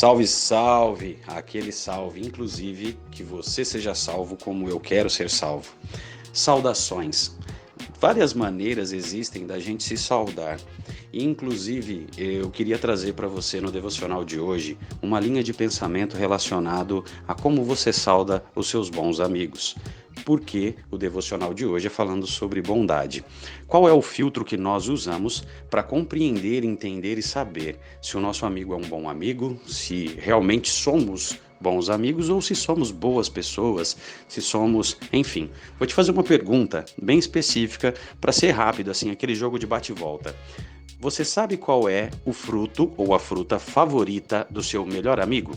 Salve, salve! Aquele salve, inclusive, que você seja salvo como eu quero ser salvo. Saudações. Várias maneiras existem da gente se saudar. E, inclusive, eu queria trazer para você no devocional de hoje uma linha de pensamento relacionado a como você sauda os seus bons amigos. Porque o devocional de hoje é falando sobre bondade. Qual é o filtro que nós usamos para compreender, entender e saber se o nosso amigo é um bom amigo, se realmente somos bons amigos ou se somos boas pessoas, se somos, enfim. Vou te fazer uma pergunta bem específica para ser rápido, assim, aquele jogo de bate e volta. Você sabe qual é o fruto ou a fruta favorita do seu melhor amigo?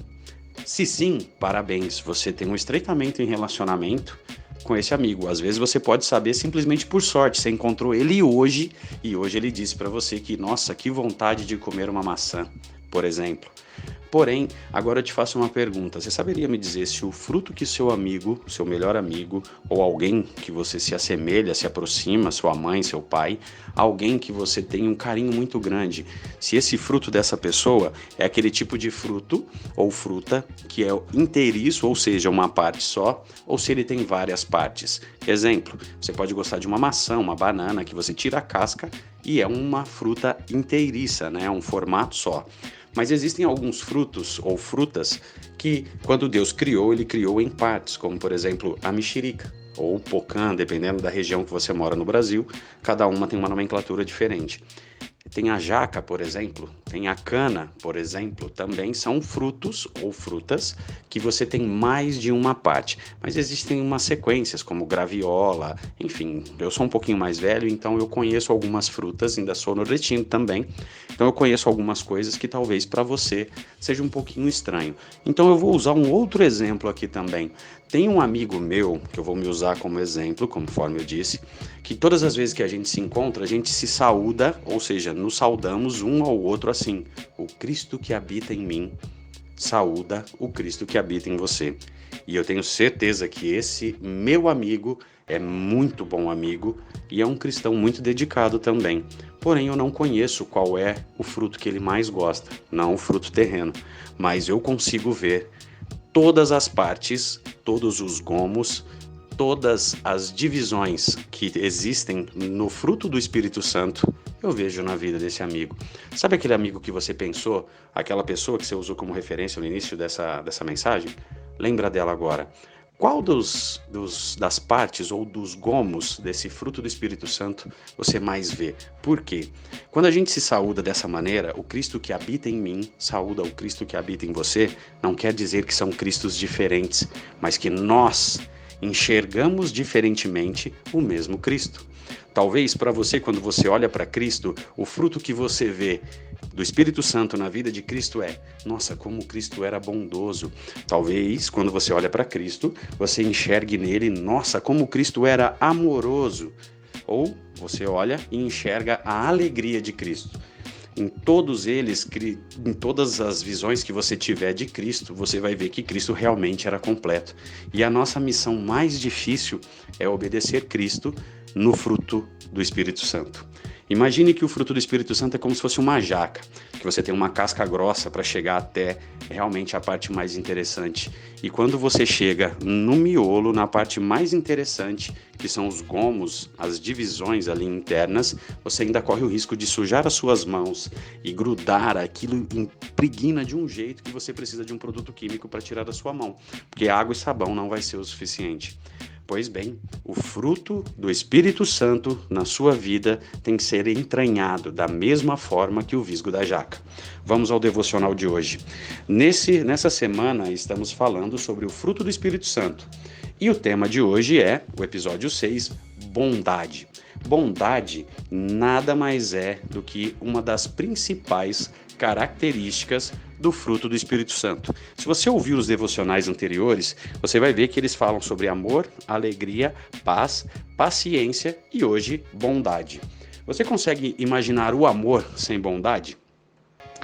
Se sim, parabéns, você tem um estreitamento em relacionamento com esse amigo. Às vezes você pode saber simplesmente por sorte, você encontrou ele hoje e hoje ele disse para você que, nossa, que vontade de comer uma maçã, por exemplo. Porém, agora eu te faço uma pergunta. Você saberia me dizer se o fruto que seu amigo, seu melhor amigo, ou alguém que você se assemelha, se aproxima, sua mãe, seu pai, alguém que você tem um carinho muito grande, se esse fruto dessa pessoa é aquele tipo de fruto ou fruta que é inteiriço, ou seja, uma parte só, ou se ele tem várias partes. Exemplo, você pode gostar de uma maçã, uma banana, que você tira a casca e é uma fruta inteiriça, né? É um formato só. Mas existem alguns frutos ou frutas que, quando Deus criou, Ele criou em partes, como, por exemplo, a mexerica ou o pocã, dependendo da região que você mora no Brasil, cada uma tem uma nomenclatura diferente. Tem a jaca, por exemplo, tem a cana, por exemplo, também são frutos ou frutas que você tem mais de uma parte. Mas existem umas sequências, como graviola, enfim, eu sou um pouquinho mais velho, então eu conheço algumas frutas, ainda sou nordestino também, então eu conheço algumas coisas que talvez para você seja um pouquinho estranho. Então eu vou usar um outro exemplo aqui também. Tem um amigo meu, que eu vou me usar como exemplo, conforme eu disse, que todas as vezes que a gente se encontra, a gente se saúda, ou seja, nos saudamos um ao outro assim: o Cristo que habita em mim saúda o Cristo que habita em você. E eu tenho certeza que esse meu amigo é muito bom amigo e é um cristão muito dedicado também. Porém, eu não conheço qual é o fruto que ele mais gosta, não o fruto terreno, mas eu consigo ver todas as partes, todos os gomos, todas as divisões que existem no fruto do Espírito Santo, eu vejo na vida desse amigo. Sabe aquele amigo que você pensou, aquela pessoa que você usou como referência no início dessa mensagem? Lembra dela agora. Qual das partes ou dos gomos desse fruto do Espírito Santo você mais vê? Por quê? Quando a gente se saúda dessa maneira, o Cristo que habita em mim saúda o Cristo que habita em você, não quer dizer que são Cristos diferentes, mas que nós enxergamos diferentemente o mesmo Cristo. Talvez para você, quando você olha para Cristo, o fruto que você vê do Espírito Santo na vida de Cristo é: nossa, como Cristo era bondoso. Talvez, quando você olha para Cristo, você enxergue nele: nossa, como Cristo era amoroso. Ou você olha e enxerga a alegria de Cristo. Em todos eles, em todas as visões que você tiver de Cristo, você vai ver que Cristo realmente era completo. E a nossa missão mais difícil é obedecer Cristo no fruto do Espírito Santo. Imagine que o fruto do Espírito Santo é como se fosse uma jaca, que você tem uma casca grossa para chegar até realmente a parte mais interessante. E quando você chega no miolo, na parte mais interessante, que são os gomos, as divisões ali internas, você ainda corre o risco de sujar as suas mãos e grudar aquilo, impregna de um jeito que você precisa de um produto químico para tirar da sua mão, porque água e sabão não vai ser o suficiente. Pois bem, o fruto do Espírito Santo na sua vida tem que ser entranhado da mesma forma que o visgo da jaca. Vamos ao devocional de hoje. Nessa semana estamos falando sobre o fruto do Espírito Santo. E o tema de hoje é o episódio 6, bondade. Bondade nada mais é do que uma das principais características do fruto do Espírito Santo. Se você ouvir os devocionais anteriores, você vai ver que eles falam sobre amor, alegria, paz, paciência e hoje, bondade. Você consegue imaginar o amor sem bondade?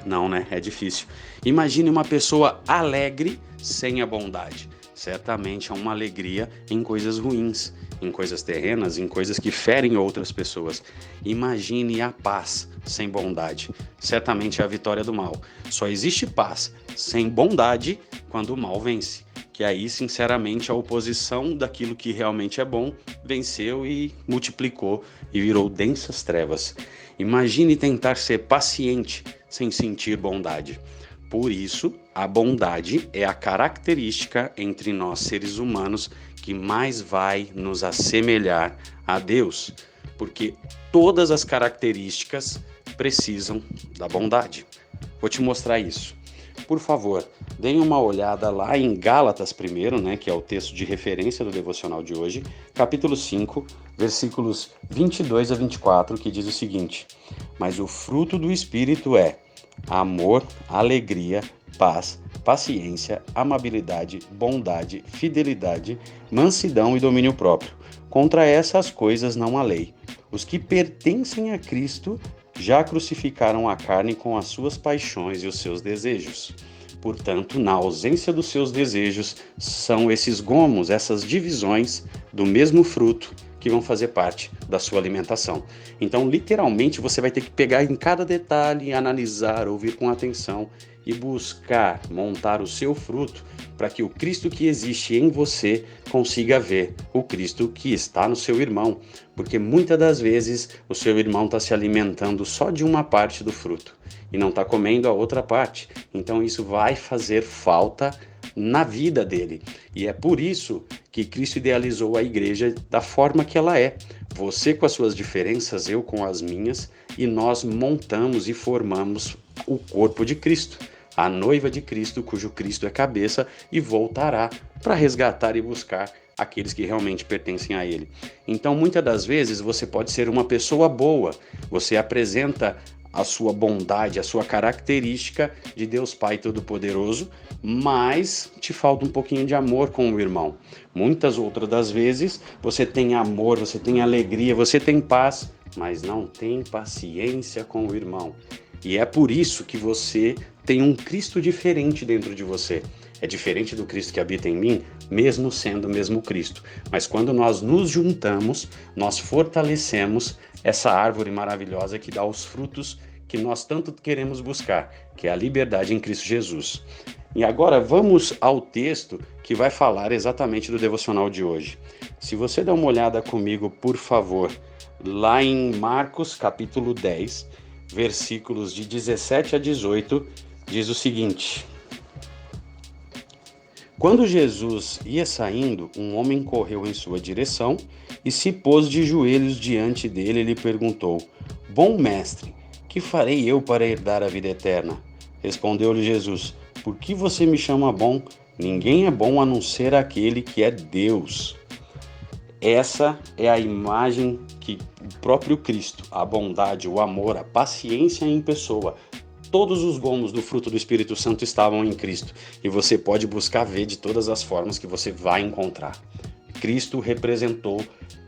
Não, né? É difícil. Imagine uma pessoa alegre sem a bondade. certamente há uma alegria em coisas ruins, em coisas terrenas, em coisas que ferem outras pessoas. Imagine a paz sem bondade. Certamente é a vitória do mal. Só existe paz sem bondade quando o mal vence. Que aí, sinceramente, a oposição daquilo que realmente é bom venceu e multiplicou e virou densas trevas. Imagine tentar ser paciente sem sentir bondade. Por isso, a bondade é a característica entre nós seres humanos que mais vai nos assemelhar a Deus, porque todas as características precisam da bondade. Vou te mostrar isso. Por favor, deem uma olhada lá em Gálatas primeiro, que é o texto de referência do devocional de hoje, capítulo 5, versículos 22 a 24, que diz o seguinte: Mas o fruto do Espírito é amor, alegria, paz, paciência, amabilidade, bondade, fidelidade, mansidão e domínio próprio. Contra essas coisas não há lei. Os que pertencem a Cristo já crucificaram a carne com as suas paixões e os seus desejos. Portanto, na ausência dos seus desejos, são esses gomos, essas divisões do mesmo fruto que vão fazer parte da sua alimentação. Então, literalmente, você vai ter que pegar em cada detalhe, analisar, ouvir com atenção e buscar montar o seu fruto para que o Cristo que existe em você consiga ver o Cristo que está no seu irmão. Porque muitas das vezes o seu irmão está se alimentando só de uma parte do fruto e não está comendo a outra parte. Então isso vai fazer falta na vida dele. E é por isso que Cristo idealizou a igreja da forma que ela é. Você com as suas diferenças, eu com as minhas, e nós montamos e formamos o corpo de Cristo, a noiva de Cristo, cujo Cristo é cabeça, e voltará para resgatar e buscar aqueles que realmente pertencem a ele. Então, muitas das vezes, você pode ser uma pessoa boa, você apresenta a sua bondade, a sua característica de Deus Pai Todo-Poderoso, mas te falta um pouquinho de amor com o irmão. Muitas outras das vezes, você tem amor, você tem alegria, você tem paz, mas não tem paciência com o irmão. E é por isso que você tem um Cristo diferente dentro de você. É diferente do Cristo que habita em mim, mesmo sendo o mesmo Cristo. Mas quando nós nos juntamos, nós fortalecemos essa árvore maravilhosa que dá os frutos que nós tanto queremos buscar, que é a liberdade em Cristo Jesus. E agora vamos ao texto que vai falar exatamente do devocional de hoje. Se você der uma olhada comigo, por favor, lá em Marcos capítulo 10, versículos de 17 a 18, diz o seguinte: Quando Jesus ia saindo, um homem correu em sua direção e se pôs de joelhos diante dele e lhe perguntou: Bom mestre, que farei eu para herdar a vida eterna? Respondeu-lhe Jesus: Por que você me chama bom? Ninguém é bom a não ser aquele que é Deus. Essa é a imagem que o próprio Cristo, a bondade, o amor, a paciência em pessoa, todos os gomos do fruto do Espírito Santo estavam em Cristo. E você pode buscar ver de todas as formas que você vai encontrar. Cristo representou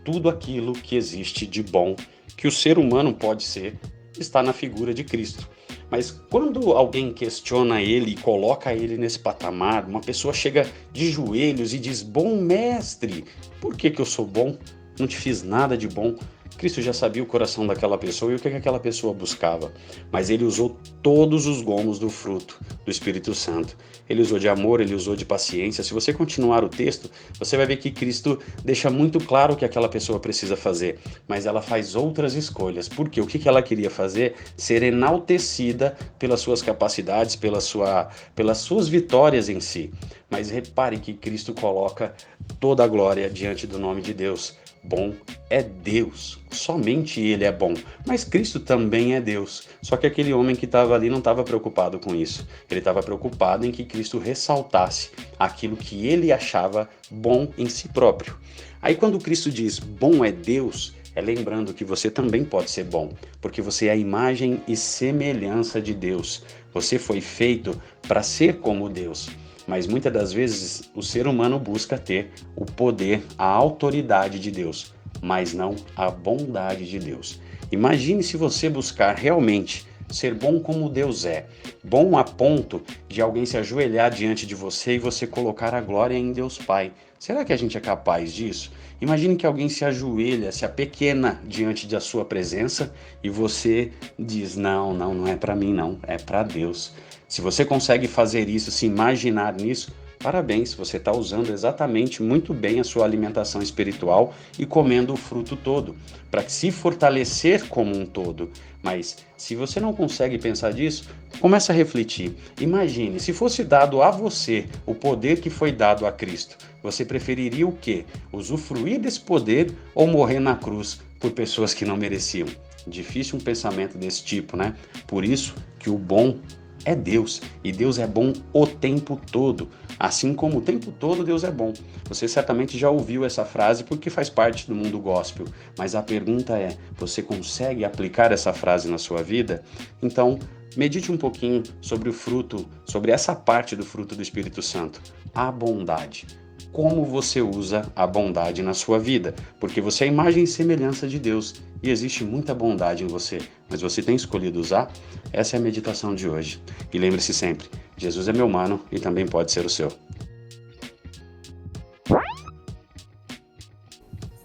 tudo aquilo que existe de bom, que o ser humano pode ser, está na figura de Cristo. Mas quando alguém questiona ele e coloca ele nesse patamar, uma pessoa chega de joelhos e diz: Bom mestre, por que eu sou bom? Não te fiz nada de bom. Cristo já sabia o coração daquela pessoa e o que aquela pessoa buscava. Mas ele usou todos os gomos do fruto do Espírito Santo. Ele usou de amor, ele usou de paciência. Se você continuar o texto, você vai ver que Cristo deixa muito claro o que aquela pessoa precisa fazer. Mas ela faz outras escolhas. Por quê? O que ela queria fazer? Ser enaltecida pelas suas capacidades, pelas suas vitórias em si. Mas repare que Cristo coloca toda a glória diante do nome de Deus. Bom é Deus, somente Ele é bom, mas Cristo também é Deus. Só que aquele homem que estava ali não estava preocupado com isso. Ele estava preocupado em que Cristo ressaltasse aquilo que ele achava bom em si próprio. Aí quando Cristo diz bom é Deus, é lembrando que você também pode ser bom, porque você é a imagem e semelhança de Deus. Você foi feito para ser como Deus. Mas muitas das vezes o ser humano busca ter o poder, a autoridade de Deus, mas não a bondade de Deus. Imagine se você buscar realmente ser bom como Deus é. Bom a ponto de alguém se ajoelhar diante de você e você colocar a glória em Deus Pai. Será que a gente é capaz disso? Imagine que alguém se ajoelha, se apequena diante da sua presença e você diz: não é para mim não, é para Deus. Se você consegue fazer isso, se imaginar nisso, parabéns, você está usando exatamente muito bem a sua alimentação espiritual e comendo o fruto todo, para se fortalecer como um todo. Mas se você não consegue pensar disso, comece a refletir. Imagine, se fosse dado a você o poder que foi dado a Cristo, você preferiria o quê? Usufruir desse poder ou morrer na cruz por pessoas que não mereciam? Difícil um pensamento desse tipo, né? Por isso que o bom é Deus, e Deus é bom o tempo todo. Assim como o tempo todo Deus é bom. Você certamente já ouviu essa frase porque faz parte do mundo gospel, mas a pergunta é: você consegue aplicar essa frase na sua vida? Então, medite um pouquinho sobre o fruto, sobre essa parte do fruto do Espírito Santo, a bondade. Como você usa a bondade na sua vida? Porque você é a imagem e semelhança de Deus e existe muita bondade em você, mas você tem escolhido usar? Essa é a meditação de hoje. E lembre-se sempre, Jesus é meu mano e também pode ser o seu.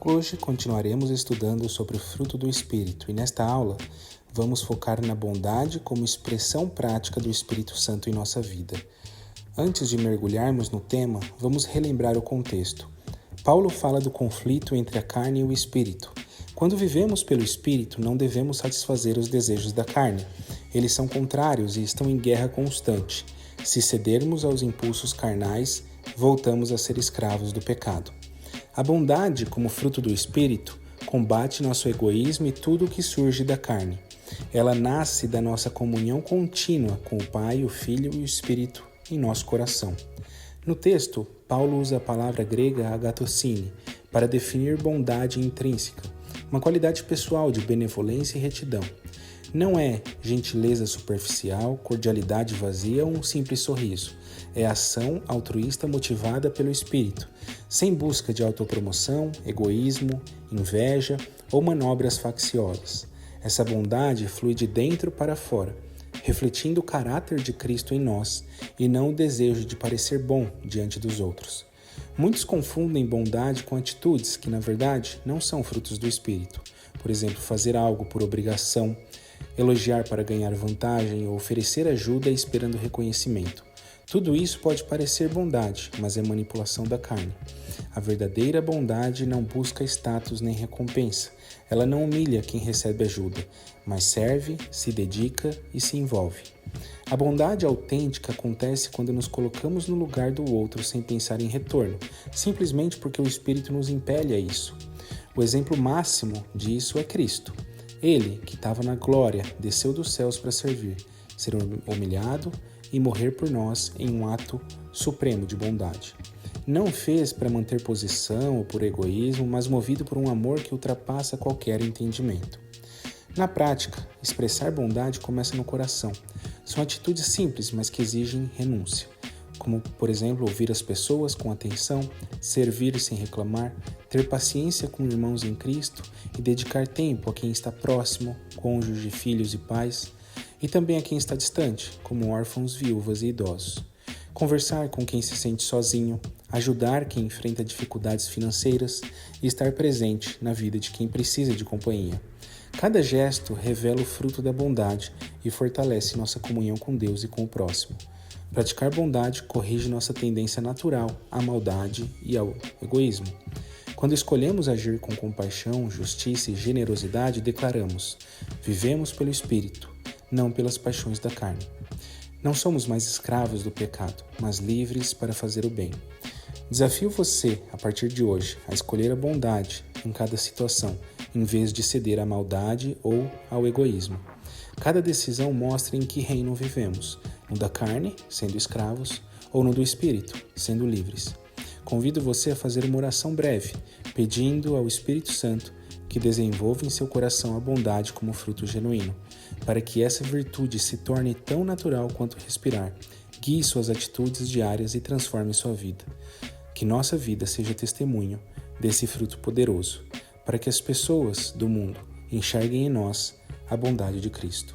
Hoje continuaremos estudando sobre o fruto do Espírito e nesta aula vamos focar na bondade como expressão prática do Espírito Santo em nossa vida. Antes de mergulharmos no tema, vamos relembrar o contexto. Paulo fala do conflito entre a carne e o Espírito. Quando vivemos pelo Espírito, não devemos satisfazer os desejos da carne. Eles são contrários e estão em guerra constante. Se cedermos aos impulsos carnais, voltamos a ser escravos do pecado. A bondade, como fruto do Espírito, combate nosso egoísmo e tudo o que surge da carne. Ela nasce da nossa comunhão contínua com o Pai, o Filho e o Espírito em nosso coração. No texto, Paulo usa a palavra grega agatocine para definir bondade intrínseca, uma qualidade pessoal de benevolência e retidão. Não é gentileza superficial, cordialidade vazia ou um simples sorriso. É ação altruísta motivada pelo Espírito, sem busca de autopromoção, egoísmo, inveja ou manobras facciosas. Essa bondade flui de dentro para fora, refletindo o caráter de Cristo em nós e não o desejo de parecer bom diante dos outros. Muitos confundem bondade com atitudes que, na verdade, não são frutos do Espírito. Por exemplo, fazer algo por obrigação, elogiar para ganhar vantagem ou oferecer ajuda esperando reconhecimento. Tudo isso pode parecer bondade, mas é manipulação da carne. A verdadeira bondade não busca status nem recompensa. Ela não humilha quem recebe ajuda, mas serve, se dedica e se envolve. A bondade autêntica acontece quando nos colocamos no lugar do outro sem pensar em retorno, simplesmente porque o Espírito nos impele a isso. O exemplo máximo disso é Cristo. Ele, que estava na glória, desceu dos céus para servir, ser humilhado e morrer por nós em um ato supremo de bondade. Não fez para manter posição ou por egoísmo, mas movido por um amor que ultrapassa qualquer entendimento. Na prática, expressar bondade começa no coração. São atitudes simples, mas que exigem renúncia, como, por exemplo, ouvir as pessoas com atenção, servir sem reclamar, ter paciência com irmãos em Cristo e dedicar tempo a quem está próximo, cônjuge, filhos e pais, e também a quem está distante, como órfãos, viúvas e idosos. Conversar com quem se sente sozinho, ajudar quem enfrenta dificuldades financeiras e estar presente na vida de quem precisa de companhia. Cada gesto revela o fruto da bondade e fortalece nossa comunhão com Deus e com o próximo. Praticar bondade corrige nossa tendência natural à maldade e ao egoísmo. Quando escolhemos agir com compaixão, justiça e generosidade, declaramos: vivemos pelo Espírito, não pelas paixões da carne. Não somos mais escravos do pecado, mas livres para fazer o bem. Desafio você, a partir de hoje, a escolher a bondade em cada situação, em vez de ceder à maldade ou ao egoísmo. Cada decisão mostra em que reino vivemos, no da carne, sendo escravos, ou no do Espírito, sendo livres. Convido você a fazer uma oração breve, pedindo ao Espírito Santo que desenvolva em seu coração a bondade como fruto genuíno, para que essa virtude se torne tão natural quanto respirar, guie suas atitudes diárias e transforme sua vida. Que nossa vida seja testemunho desse fruto poderoso, para que as pessoas do mundo enxerguem em nós a bondade de Cristo.